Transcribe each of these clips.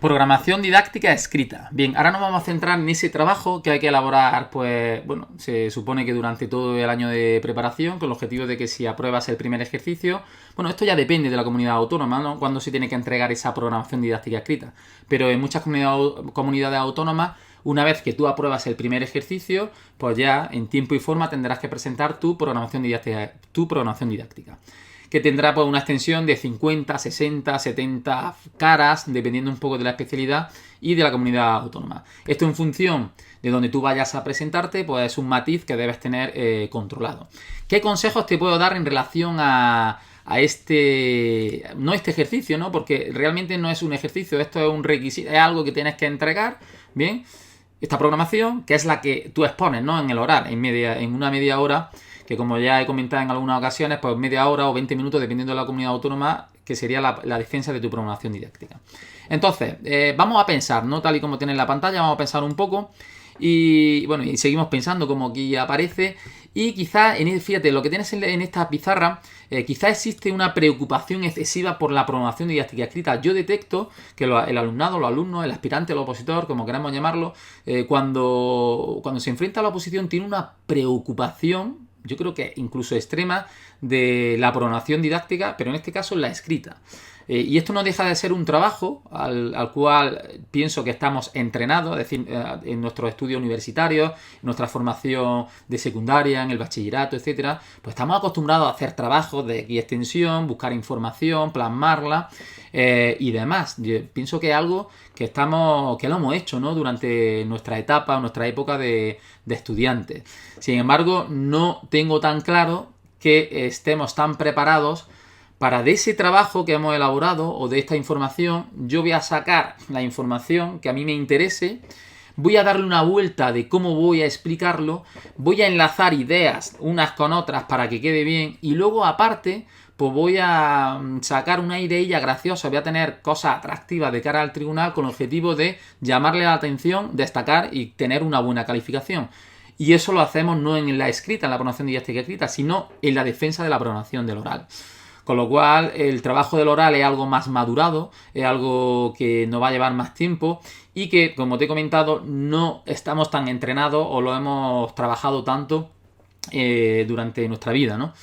Programación didáctica escrita. Bien, ahora nos vamos a centrar en ese trabajo que hay que elaborar, pues, bueno, se supone que durante todo el año de preparación, con el objetivo de que si apruebas el primer ejercicio, bueno, esto ya depende de la comunidad autónoma, ¿no? Cuándo se tiene que entregar esa programación didáctica escrita. Pero en muchas comunidades autónomas, una vez que tú apruebas el primer ejercicio, pues ya en tiempo y forma tendrás que presentar tu programación didáctica. Que tendrá pues una extensión de 50, 60, 70 caras, dependiendo un poco de la especialidad y de la comunidad autónoma. Esto en función de donde tú vayas a presentarte, pues es un matiz que debes tener controlado. ¿Qué consejos te puedo dar en relación a este ejercicio, ¿no? Porque realmente no es un ejercicio, esto es un requisito, es algo que tienes que entregar, ¿bien? Esta programación, que es la que tú expones, ¿no? En el oral, en una media hora, que como ya he comentado en algunas ocasiones, pues media hora o 20 minutos, dependiendo de la comunidad autónoma, que sería la defensa de tu programación didáctica. Entonces, vamos a pensar, ¿no? Tal y como tiene en la pantalla, vamos a pensar un poco. Y bueno, y seguimos pensando como aquí aparece. Y quizás, fíjate, lo que tienes en esta pizarra, quizás existe una preocupación excesiva por la programación didáctica escrita. Yo detecto que el alumnado, los alumnos, el aspirante, el opositor, como queramos llamarlo, cuando se enfrenta a la oposición tiene una preocupación, yo creo que incluso extrema, de la programación didáctica, pero en este caso la escrita. Y esto no deja de ser un trabajo al cual pienso que estamos entrenados, es decir, en nuestros estudios universitarios, en nuestra formación de secundaria, en el bachillerato, etcétera, pues estamos acostumbrados a hacer trabajos de extensión, buscar información, plasmarla y demás. Yo pienso que es algo que lo hemos hecho, ¿no? Durante nuestra etapa, nuestra época de estudiantes. Sin embargo, no tengo tan claro que estemos tan preparados para de ese trabajo que hemos elaborado o de esta información, yo voy a sacar la información que a mí me interese, voy a darle una vuelta de cómo voy a explicarlo, voy a enlazar ideas unas con otras para que quede bien y luego aparte pues voy a sacar una ideilla graciosa, voy a tener cosas atractivas de cara al tribunal con el objetivo de llamarle la atención, destacar y tener una buena calificación. Y eso lo hacemos no en la escrita, en la programación didáctica escrita, sino en la defensa de la programación del oral. Con lo cual, el trabajo del oral es algo más madurado, es algo que nos va a llevar más tiempo y que, como te he comentado, no estamos tan entrenados o lo hemos trabajado tanto durante nuestra vida, ¿no?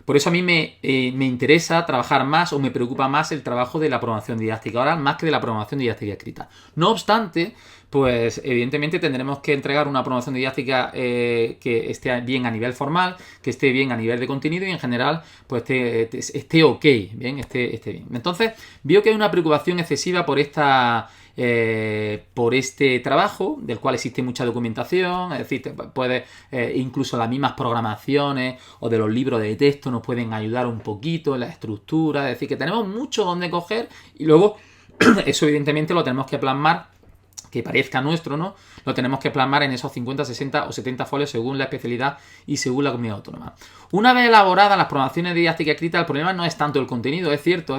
Por eso a mí me interesa trabajar más o me preocupa más el trabajo de la programación didáctica oral más que de la programación didáctica escrita. No obstante, pues evidentemente tendremos que entregar una programación didáctica que esté bien a nivel formal, que esté bien a nivel de contenido y en general pues esté ok, bien, esté bien. Entonces, veo que hay una preocupación excesiva por este trabajo, del cual existe mucha documentación, es decir, incluso las mismas programaciones o de los libros de texto nos pueden ayudar un poquito en la estructura, es decir, que tenemos mucho donde coger y luego eso evidentemente lo tenemos que plasmar, que parezca nuestro, ¿no? Lo tenemos que plasmar en esos 50, 60 o 70 folios según la especialidad y según la comunidad autónoma. Una vez elaboradas las programaciones didácticas escritas, el problema no es tanto el contenido, es cierto,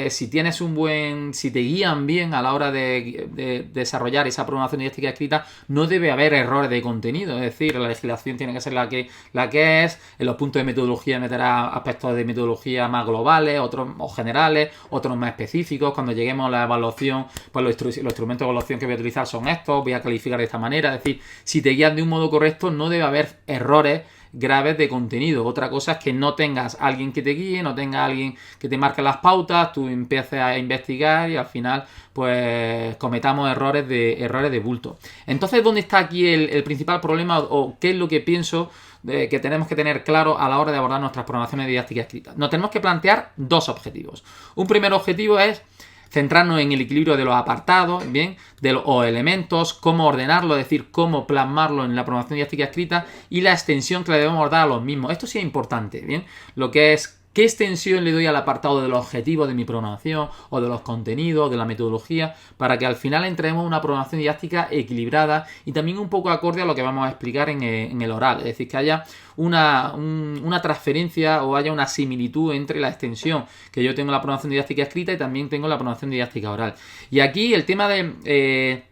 si te guían bien a la hora de desarrollar esa programación didáctica escrita, no debe haber errores de contenido, es decir, la legislación tiene que ser la que es, en los puntos de metodología meterá aspectos de metodología más globales, otros o generales, otros más específicos. Cuando lleguemos a la evaluación, pues los instrumentos de evaluación que voy a utilizar son estos, voy a calificar de esta manera, es decir, si te guían de un modo correcto, no debe haber errores graves de contenido. Otra cosa es que no tengas alguien que te guíe, no tengas alguien que te marque las pautas, tú empieces a investigar y al final pues cometamos errores de bulto. Entonces, ¿dónde está aquí el principal problema o qué es lo que pienso que tenemos que tener claro a la hora de abordar nuestras programaciones didácticas escritas? Nos tenemos que plantear dos objetivos. Un primer objetivo es centrarnos en el equilibrio de los apartados, bien, de los elementos, cómo ordenarlo, es decir, cómo plasmarlo en la programación didáctica escrita y la extensión que le debemos dar a los mismos. Esto sí es importante, bien, lo que es qué extensión le doy al apartado de los objetivos de mi programación o de los contenidos, de la metodología, para que al final entremos en una programación didáctica equilibrada y también un poco acorde a lo que vamos a explicar en el oral, es decir, que haya una transferencia o haya una similitud entre la extensión que yo tengo en la programación didáctica escrita y también tengo en la programación didáctica oral. Y aquí el tema de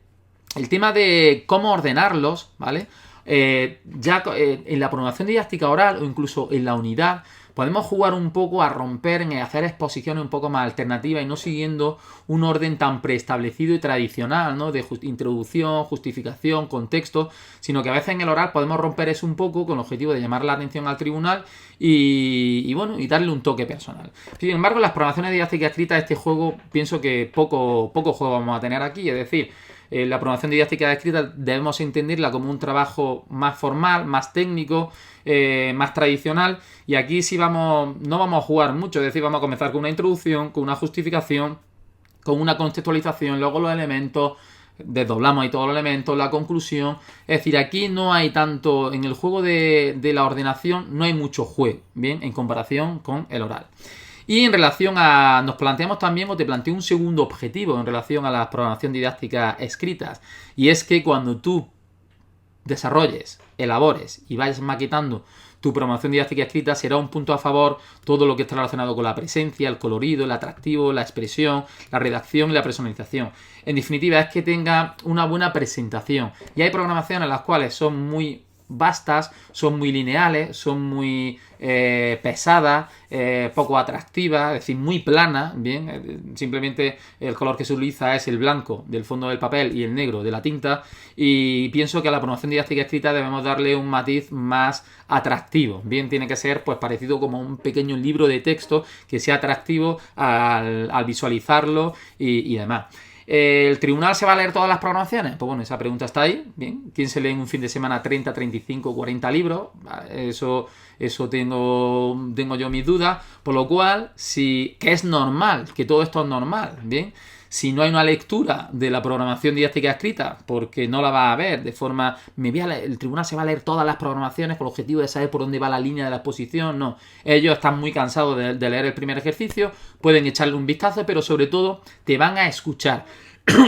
cómo ordenarlos, ¿vale? En la programación didáctica oral o incluso en la unidad, podemos jugar un poco a romper, en hacer exposiciones un poco más alternativas y no siguiendo un orden tan preestablecido y tradicional, ¿no? De introducción, justificación, contexto, sino que a veces en el oral podemos romper eso un poco con el objetivo de llamar la atención al tribunal y bueno, y darle un toque personal. Sin embargo, en las programaciones didácticas escritas, este juego, pienso que poco juego vamos a tener aquí, es decir, la programación didáctica escrita debemos entenderla como un trabajo más formal, más técnico, más tradicional, y aquí sí no vamos a jugar mucho, es decir, vamos a comenzar con una introducción, con una justificación, con una contextualización, luego los elementos, desdoblamos ahí todos los elementos, la conclusión. Es decir, aquí no hay tanto, en el juego de la ordenación no hay mucho juego, bien, en comparación con el oral. Y en relación a, nos planteamos también, o te planteo un segundo objetivo en relación a la programación didáctica escritas, y es que cuando tú desarrolles, elabores y vayas maquetando tu programación didáctica escrita, será un punto a favor todo lo que está relacionado con la presencia, el colorido, el atractivo, la expresión, la redacción y la personalización. En definitiva, es que tenga una buena presentación. Y hay programaciones las cuales son muy vastas, son muy lineales, son muy pesadas, poco atractivas, es decir, muy planas, bien, simplemente el color que se utiliza es el blanco del fondo del papel y el negro de la tinta, y pienso que a la programación didáctica escrita debemos darle un matiz más atractivo, bien, tiene que ser pues parecido como un pequeño libro de texto que sea atractivo al visualizarlo y demás. ¿El tribunal se va a leer todas las programaciones? Pues bueno, esa pregunta está ahí. Bien, ¿quién se lee en un fin de semana 30, 35, 40 libros? Eso tengo yo mis dudas. Por lo cual, que es normal, que todo esto es normal. Bien, si no hay una lectura de la programación didáctica escrita, porque no la va a ver de forma... el tribunal se va a leer todas las programaciones con el objetivo de saber por dónde va la línea de la exposición. No, ellos están muy cansados de leer el primer ejercicio, pueden echarle un vistazo, pero sobre todo te van a escuchar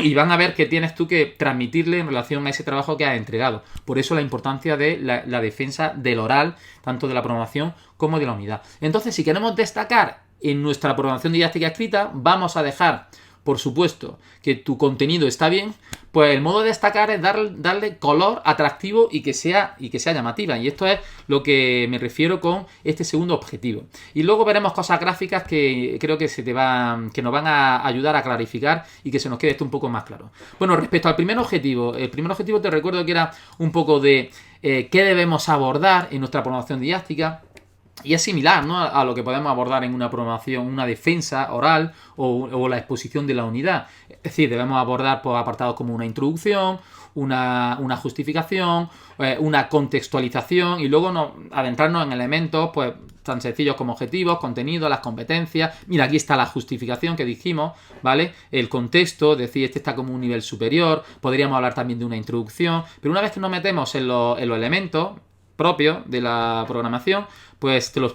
y van a ver qué tienes tú que transmitirle en relación a ese trabajo que has entregado. Por eso la importancia de la defensa del oral, tanto de la programación como de la unidad. Entonces, si queremos destacar en nuestra programación didáctica escrita, vamos a dejar, por supuesto, que tu contenido está bien, pues el modo de destacar es darle color atractivo y que sea llamativa. Y esto es lo que me refiero con este segundo objetivo. Y luego veremos cosas gráficas que creo que nos van a ayudar a clarificar y que se nos quede esto un poco más claro. Bueno, respecto al primer objetivo, te recuerdo que era un poco de qué debemos abordar en nuestra programación didáctica. Y es similar, ¿no?, a lo que podemos abordar en una programación, una defensa oral o la exposición de la unidad. Es decir, debemos abordar pues, apartados como una introducción, una justificación, una contextualización y luego adentrarnos en elementos pues tan sencillos como objetivos, contenido, las competencias. Mira, aquí está la justificación que dijimos, ¿vale? El contexto, es decir, este está como un nivel superior. Podríamos hablar también de una introducción. Pero una vez que nos metemos en los elementos propios de la programación, pues te lo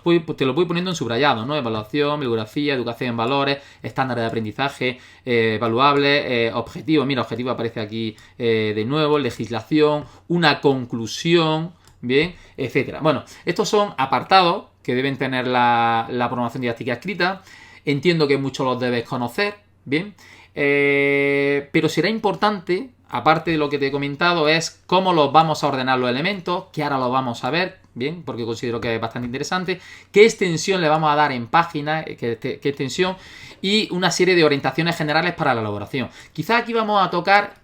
voy poniendo en subrayado, ¿no? Evaluación, bibliografía, educación en valores, estándares de aprendizaje, evaluables, objetivos. Mira, objetivo aparece aquí de nuevo, legislación, una conclusión, bien, etcétera. Bueno, estos son apartados que deben tener la programación didáctica escrita. Entiendo que muchos los debes conocer, bien, pero será importante, aparte de lo que te he comentado, es cómo los vamos a ordenar los elementos, que ahora los vamos a ver, bien, porque considero que es bastante interesante, qué extensión le vamos a dar en página, qué extensión, y una serie de orientaciones generales para la elaboración. Quizás aquí vamos a tocar,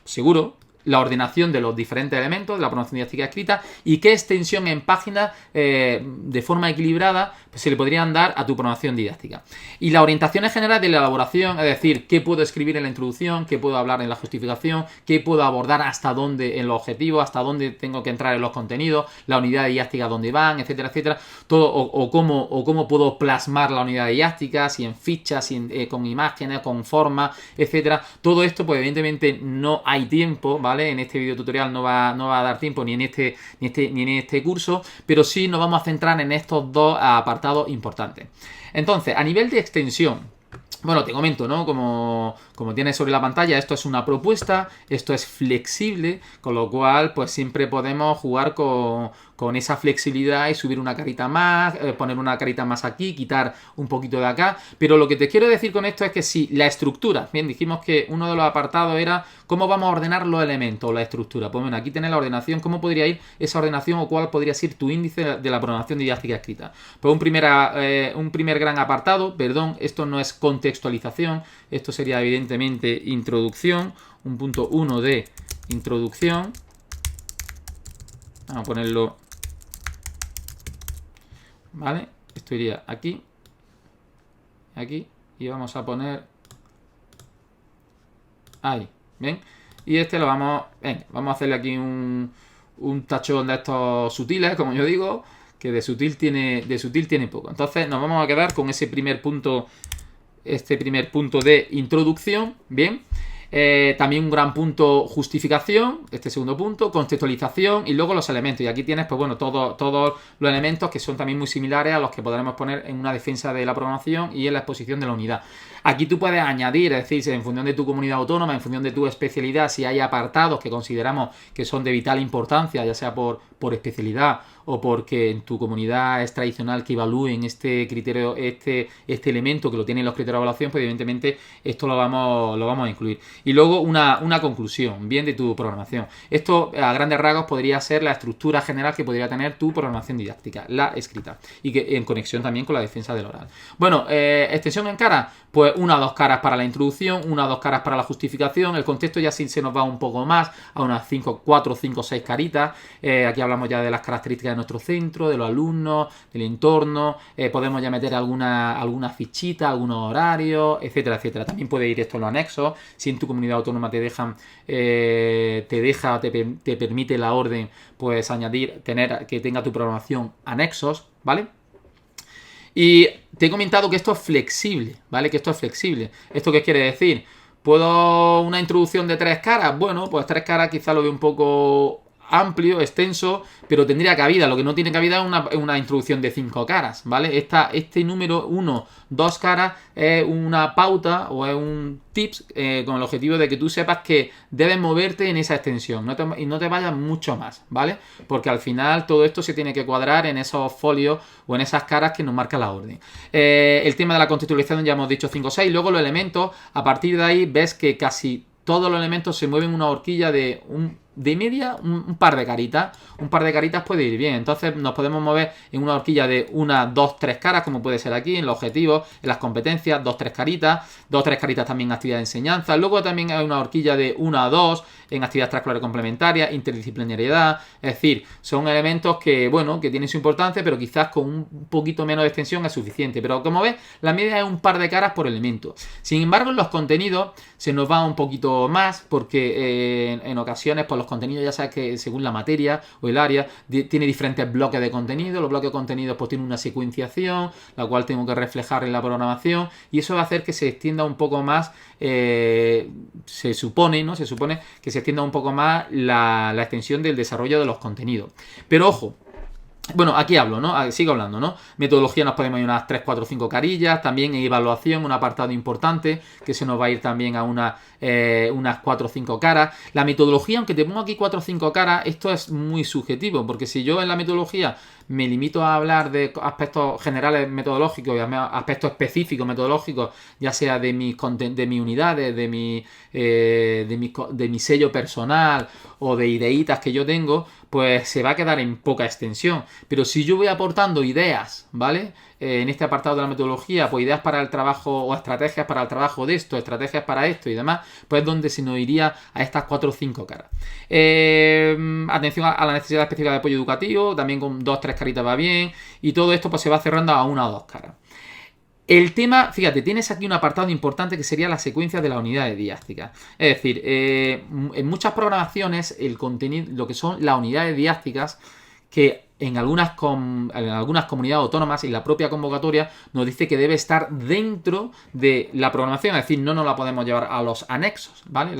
seguro, la ordenación de los diferentes elementos de la programación didáctica escrita y qué extensión en página de forma equilibrada pues, se le podrían dar a tu programación didáctica. Y las orientaciones generales de la elaboración, es decir, qué puedo escribir en la introducción, qué puedo hablar en la justificación, qué puedo abordar hasta dónde en los objetivos, hasta dónde tengo que entrar en los contenidos, la unidad didáctica dónde van, etcétera, etcétera, todo, o cómo puedo plasmar la unidad didáctica, si en fichas, con imágenes, con formas, etcétera. Todo esto, pues evidentemente no hay tiempo, ¿vale? En este video tutorial no va a dar tiempo ni en este curso, pero sí nos vamos a centrar en estos dos apartados importantes. Entonces, a nivel de extensión, bueno, te comento, ¿no? Como tienes sobre la pantalla, esto es una propuesta, esto es flexible, con lo cual, pues siempre podemos jugar con esa flexibilidad y subir una carita más, poner una carita más aquí, quitar un poquito de acá. Pero lo que te quiero decir con esto es que si la estructura, bien, dijimos que uno de los apartados era ¿Cómo vamos a ordenar los elementos o la estructura? Pues bueno, aquí tenés la ordenación. ¿Cómo podría ir esa ordenación o cuál podría ser tu índice de la programación didáctica escrita? Pues un primer gran apartado, perdón, esto no es contextualización, esto sería evidentemente introducción, un punto 1 de introducción. Vamos a ponerlo, ¿vale? Esto iría aquí, aquí, y vamos a poner ahí, ¿bien? Y este lo vamos a hacerle aquí un tachón de estos sutiles, como yo digo, que de sutil tiene poco. Entonces nos vamos a quedar con ese primer punto, este primer punto de introducción, ¿bien? También un gran punto justificación, este segundo punto, contextualización y luego los elementos. Y aquí tienes, pues bueno, todos los elementos que son también muy similares a los que podremos poner en una defensa de la programación y en la exposición de la unidad. Aquí tú puedes añadir, es decir, en función de tu comunidad autónoma, en función de tu especialidad, si hay apartados que consideramos que son de vital importancia, ya sea por especialidad o porque en tu comunidad es tradicional que evalúen este criterio, este elemento que lo tienen los criterios de evaluación, pues evidentemente esto lo vamos a incluir. Y luego una conclusión, bien, de tu programación. Esto a grandes rasgos podría ser la estructura general que podría tener tu programación didáctica, la escrita, y que en conexión también con la defensa del oral. Bueno, extensión en cara, pues una o dos caras para la introducción, una o dos caras para la justificación. El contexto ya sí se nos va un poco más, a unas 4, 5, 6 caritas. Aquí hablamos ya de las características de nuestro centro, de los alumnos, del entorno. Podemos ya meter alguna fichita, algunos horarios, etcétera, etcétera. También puede ir esto en los anexos. Si en tu comunidad autónoma te permite la orden, pues añadir, que tenga tu programación anexos, ¿vale? Y te he comentado que esto es flexible, ¿vale? Que esto es flexible. ¿Esto qué quiere decir? ¿Puedo una introducción de 3 caras? Bueno, pues 3 caras quizá lo veo un poco amplio, extenso, pero tendría cabida. Lo que no tiene cabida es una introducción de 5 caras, ¿vale? Este número 1, 2 caras es una pauta o es un tips con el objetivo de que tú sepas que debes moverte en esa extensión y no te vayas mucho más, ¿vale? Porque al final todo esto se tiene que cuadrar en esos folios o en esas caras que nos marca la orden. El tema de la contextualización ya hemos dicho 5 o 6, luego los elementos, a partir de ahí ves que casi todos los elementos se mueven una horquilla de media, un par de caritas. Un par de caritas puede ir bien. Entonces nos podemos mover en una horquilla de 1, 2, 3 caras, como puede ser aquí, en los objetivos, en las competencias, 2, 3 caritas. 2, 3 caritas también en actividad de enseñanza. Luego también hay una horquilla de 1 a 2 en actividades extraescolares complementarias, interdisciplinariedad. Es decir, son elementos que, bueno, que tienen su importancia, pero quizás con un poquito menos de extensión es suficiente. Pero como ves, la media es un par de caras por elemento. Sin embargo, en los contenidos se nos va un poquito más, porque en ocasiones, pues los contenidos, ya sabes que según la materia o el área, tiene diferentes bloques de contenido. Los bloques de contenido pues tienen una secuenciación, la cual tengo que reflejar en la programación, y eso va a hacer que se extienda un poco más, se supone que se extienda un poco más la extensión del desarrollo de los contenidos. Pero ojo, bueno, aquí hablo, ¿no? Sigo hablando, ¿no? Metodología nos podemos ir unas 3, 4, 5 carillas. También en evaluación, un apartado importante que se nos va a ir también a unas 4 o 5 caras. La metodología, aunque te pongo aquí 4 o 5 caras, esto es muy subjetivo, porque si yo en la metodología me limito a hablar de aspectos generales metodológicos y aspectos específicos metodológicos, ya sea de mis unidades, de mi sello personal o de ideitas que yo tengo, pues se va a quedar en poca extensión. Pero si yo voy aportando ideas, ¿vale? En este apartado de la metodología, pues ideas para el trabajo o estrategias para el trabajo de esto, estrategias para esto y demás, pues es donde se nos iría a estas 4 o 5 caras. Atención a la necesidad específica de apoyo educativo, también con 2 o 3 caritas va bien, y todo esto pues se va cerrando a 1 o 2 caras. El tema, fíjate, tienes aquí un apartado importante que sería la secuencia de las unidades didácticas. Es decir, en muchas programaciones el contenido, lo que son las unidades didácticas, que en algunas comunidades autónomas y la propia convocatoria nos dice que debe estar dentro de la programación, es decir, no nos la podemos llevar a los anexos, ¿vale?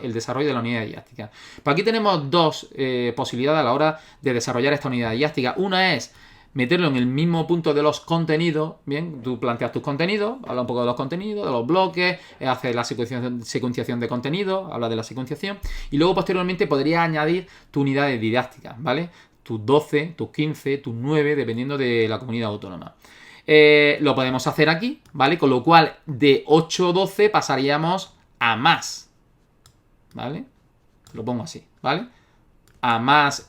El desarrollo de la unidad didáctica. Pues aquí tenemos dos posibilidades a la hora de desarrollar esta unidad didáctica. Una es meterlo en el mismo punto de los contenidos, bien, tú planteas tus contenidos, habla un poco de los contenidos, de los bloques, hace la secuenciación de contenidos, habla de la secuenciación, y luego posteriormente podrías añadir tu unidad didáctica, ¿vale? Tus 12, tus 15, tus 9, dependiendo de la comunidad autónoma. Lo podemos hacer aquí, ¿vale? Con lo cual de 8 o 12 pasaríamos a más. ¿vale? Lo pongo así, ¿vale? A más...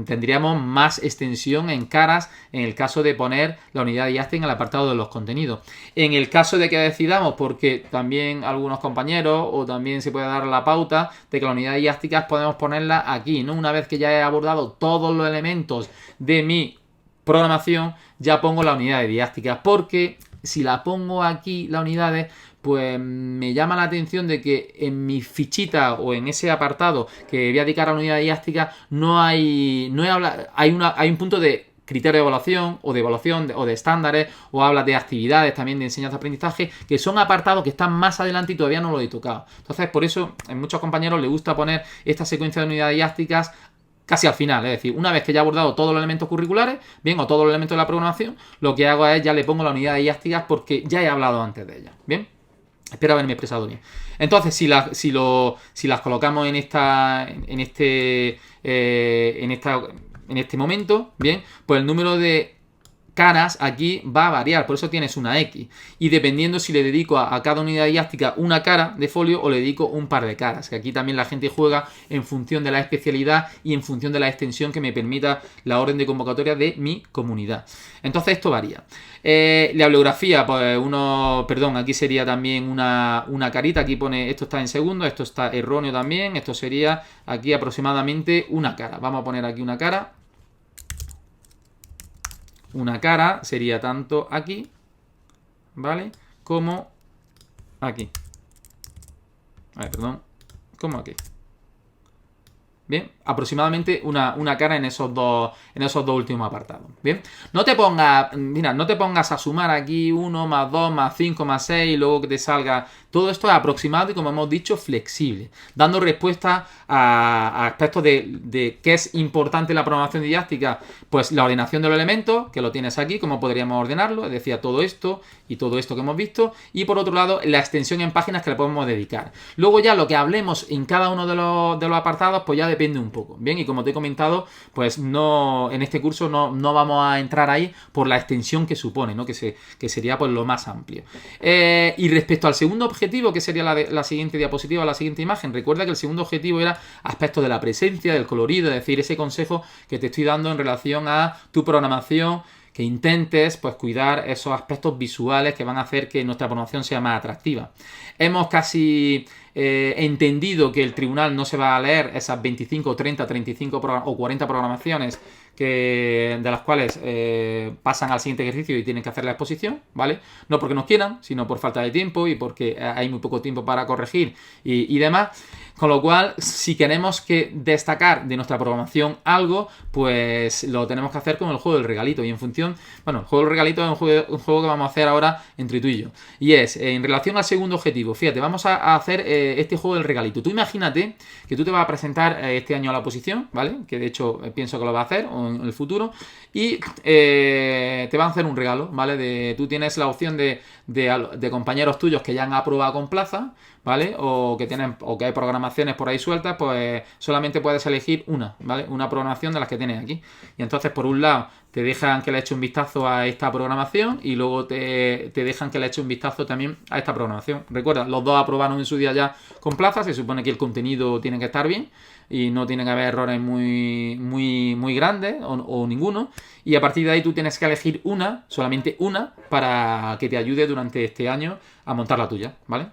tendríamos más extensión en caras en el caso de poner la unidad didáctica en el apartado de los contenidos. En el caso de que decidamos, porque también algunos compañeros o también se puede dar la pauta de que la unidad didáctica podemos ponerla aquí, ¿no? Una vez que ya he abordado todos los elementos de mi programación, ya pongo la unidad didáctica, porque si la pongo aquí, las unidades, pues me llama la atención de que en mi fichita o en ese apartado que voy a dedicar a la unidad didáctica hay un punto de criterio de evaluación o de estándares, o habla de actividades también de enseñanza-aprendizaje, que son apartados que están más adelante y todavía no lo he tocado. Entonces, por eso a muchos compañeros les gusta poner esta secuencia de unidades didácticas casi al final, es decir, una vez que ya he abordado todos los elementos curriculares, bien, o todos los elementos de la programación, lo que hago es ya le pongo la unidad didáctica porque ya he hablado antes de ella, ¿bien? Espero haberme expresado bien. Entonces, si las colocamos en este momento, bien, pues el número de caras aquí va a variar, por eso tienes una X. Y dependiendo si le dedico a cada unidad didáctica una cara de folio o le dedico un par de caras, que aquí también la gente juega en función de la especialidad y en función de la extensión que me permita la orden de convocatoria de mi comunidad. Entonces esto varía. La bibliografía, pues aquí sería también una carita, aquí pone, esto está en segundo, esto está erróneo también, esto sería aquí aproximadamente una cara. Vamos a poner aquí una cara. Una cara sería tanto aquí, ¿vale? Como aquí. Como aquí. Bien, aproximadamente una cara en esos dos últimos apartados. Bien, no te pongas a sumar aquí 1 más 2 más 5 más 6 y luego que te salga. Todo esto es aproximado y, como hemos dicho, flexible, dando respuesta a aspectos de qué es importante en la programación didáctica. Pues la ordenación de los elementos, que lo tienes aquí, cómo podríamos ordenarlo, es decir, todo esto y todo esto que hemos visto, y por otro lado la extensión en páginas que le podemos dedicar. Luego ya lo que hablemos en cada uno de los apartados, pues ya depende un poco, bien, y como te he comentado, pues no, en este curso no vamos a entrar ahí por la extensión que supone, ¿no? Que sería pues lo más amplio. Y respecto al segundo objetivo, que sería la siguiente diapositiva, la siguiente imagen, recuerda que el segundo objetivo era aspectos de la presencia, del colorido, es decir, ese consejo que te estoy dando en relación a tu programación, que intentes pues cuidar esos aspectos visuales que van a hacer que nuestra programación sea más atractiva. Hemos casi entendido que el tribunal no se va a leer esas 25, 30, 35 o 40 programaciones de las cuales pasan al siguiente ejercicio y tienen que hacer la exposición, ¿vale? No porque no quieran, sino por falta de tiempo y porque hay muy poco tiempo para corregir y demás. Con lo cual, si queremos destacar de nuestra programación algo, pues lo tenemos que hacer con el juego del regalito. Y en función, bueno, el juego del regalito es un juego que vamos a hacer ahora entre tú y yo. Y es, en relación al segundo objetivo, fíjate, vamos a hacer este juego del regalito. Tú imagínate que tú te vas a presentar este año a la oposición, ¿vale? Que de hecho pienso que lo vas a hacer o en el futuro. Y te van a hacer un regalo, ¿vale? Tú tienes la opción de compañeros tuyos que ya han aprobado con plaza, ¿vale? O que hay programaciones por ahí sueltas, pues solamente puedes elegir una, ¿vale? Una programación de las que tienes aquí. Y entonces, por un lado, te dejan que le eche un vistazo a esta programación y luego te dejan que le eche un vistazo también a esta programación. Recuerda, los dos aprobaron en su día ya con plaza, se supone que el contenido tiene que estar bien y no tiene que haber errores muy grandes o ninguno. Y a partir de ahí tú tienes que elegir solamente una, para que te ayude durante este año a montar la tuya, ¿vale?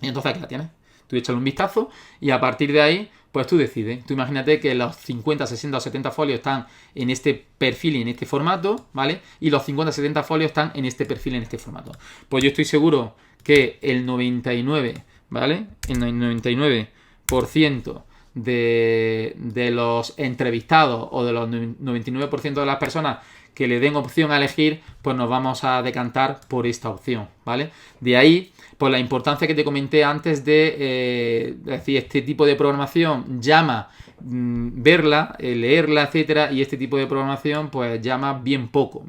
Y entonces aquí la tienes. Tú échale un vistazo y a partir de ahí, pues tú decides. Tú imagínate que los 50, 60 o 70 folios están en este perfil y en este formato, ¿vale? Y los 50, 70 folios están en este perfil y en este formato. Pues yo estoy seguro que el 99, ¿vale? El 99% de los entrevistados o de los 99% de las personas que le den opción a elegir, pues nos vamos a decantar por esta opción, ¿vale? De ahí, pues la importancia que te comenté antes de decir, este tipo de programación llama verla, leerla, etcétera, y este tipo de programación pues llama bien poco.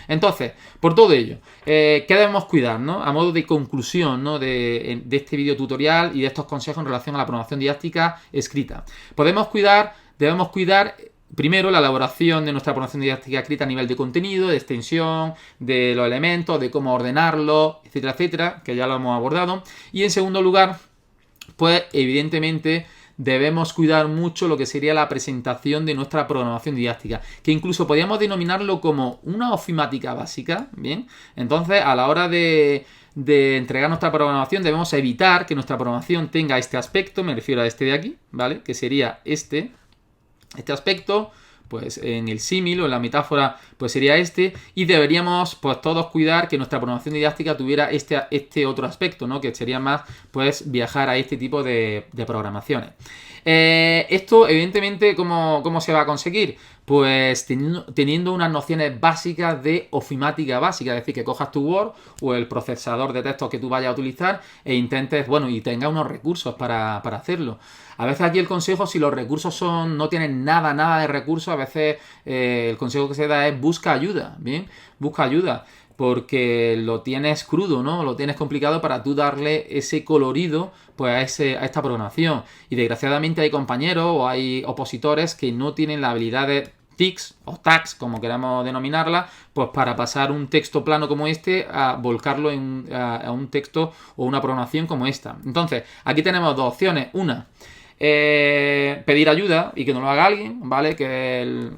Entonces, por todo ello, ¿qué debemos cuidar, ¿no? A modo de conclusión, ¿no? de este video tutorial y de estos consejos en relación a la programación didáctica escrita. Debemos cuidar primero la elaboración de nuestra programación didáctica escrita a nivel de contenido, de extensión, de los elementos, de cómo ordenarlo, etcétera, etcétera, que ya lo hemos abordado. Y en segundo lugar, pues evidentemente debemos cuidar mucho lo que sería la presentación de nuestra programación didáctica, que incluso podríamos denominarlo como una ofimática básica, ¿bien? Entonces, a la hora de entregar nuestra programación, debemos evitar que nuestra programación tenga este aspecto, me refiero a este de aquí, ¿vale? Que sería este aspecto, pues en el símil o en la metáfora, pues sería este, y deberíamos, pues todos cuidar que nuestra programación didáctica tuviera este otro aspecto, ¿no? Que sería más, pues, viajar a este tipo de programaciones. Esto, evidentemente, ¿cómo se va a conseguir? Pues teniendo unas nociones básicas de ofimática básica, es decir, que cojas tu Word o el procesador de textos que tú vayas a utilizar e intentes, bueno, y tengas unos recursos para hacerlo. A veces aquí el consejo, si los recursos no tienen nada de recursos, a veces el consejo que se da es busca ayuda, ¿bien? Busca ayuda, porque lo tienes crudo, ¿no? Lo tienes complicado para tú darle ese colorido pues a esta programación. Y desgraciadamente hay compañeros o hay opositores que no tienen la habilidad de TICs o tags, como queramos denominarla, pues para pasar un texto plano como este a volcarlo a un texto o una programación como esta. Entonces, aquí tenemos dos opciones. Una, pedir ayuda y que no lo haga alguien, ¿vale? Que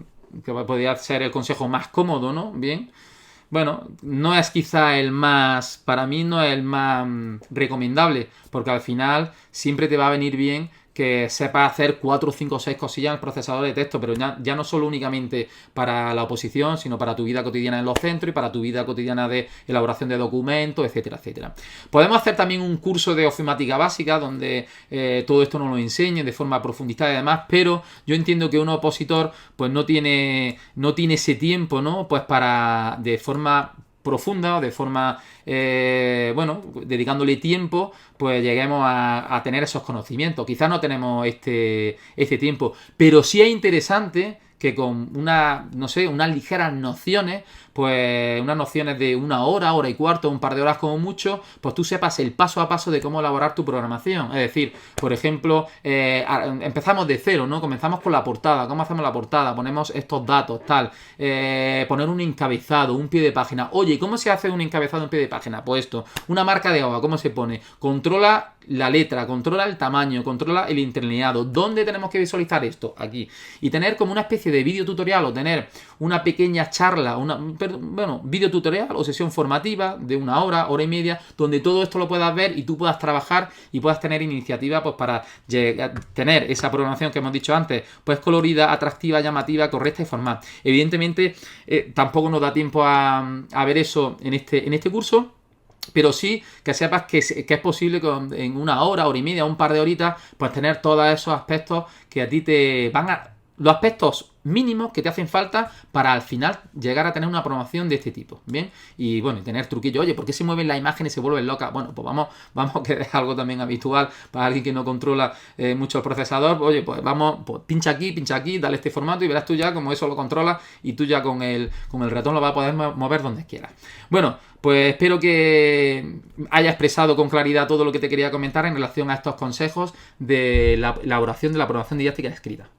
podría ser el consejo más cómodo, ¿no? Bien. Bueno, no es quizá para mí no es el más recomendable, porque al final siempre te va a venir bien que sepas hacer 4, 5, 6 cosillas en el procesador de texto, pero ya no solo únicamente para la oposición, sino para tu vida cotidiana en los centros y para tu vida cotidiana de elaboración de documentos, etcétera, etcétera. Podemos hacer también un curso de ofimática básica donde todo esto nos lo enseñe de forma profundizada y demás, pero yo entiendo que un opositor pues no tiene ese tiempo, ¿no? Pues para de forma profunda o de forma, dedicándole tiempo, pues lleguemos a tener esos conocimientos. Quizás no tenemos este tiempo, pero sí es interesante que con unas ligeras nociones, pues unas nociones de una hora y cuarto, un par de horas como mucho, pues tú sepas el paso a paso de cómo elaborar tu programación. Es decir, por ejemplo, empezamos de cero, ¿no? Comenzamos con la portada. ¿Cómo hacemos la portada? Ponemos estos datos, tal. Poner un encabezado, un pie de página. Oye, ¿cómo se hace un encabezado, un pie de página? Pues esto, una marca de agua, ¿cómo se pone? Controla la letra, controla el tamaño, controla el interlineado. ¿Dónde tenemos que visualizar esto? Aquí. Y tener como una especie de vídeo tutorial o tener una pequeña charla, vídeo tutorial o sesión formativa de una hora y media, donde todo esto lo puedas ver y tú puedas trabajar y puedas tener iniciativa pues para tener esa programación que hemos dicho antes, pues colorida, atractiva, llamativa, correcta y formal. Evidentemente, tampoco nos da tiempo a ver eso en este curso. Pero sí que sepas que es posible en una hora y media, un par de horitas, pues tener todos esos aspectos que a ti te van a... Los aspectos mínimos que te hacen falta para al final llegar a tener una programación de este tipo, ¿bien? Y bueno, y tener truquillo. Oye, ¿por qué se mueven las imágenes y se vuelven locas? Bueno, pues vamos, que es algo también habitual para alguien que no controla mucho el procesador. Oye, pues vamos, pues pincha aquí, dale este formato y verás tú ya como eso lo controlas y tú ya con el ratón lo vas a poder mover donde quieras. Bueno, pues espero que haya expresado con claridad todo lo que te quería comentar en relación a estos consejos de la elaboración de la programación didáctica escrita.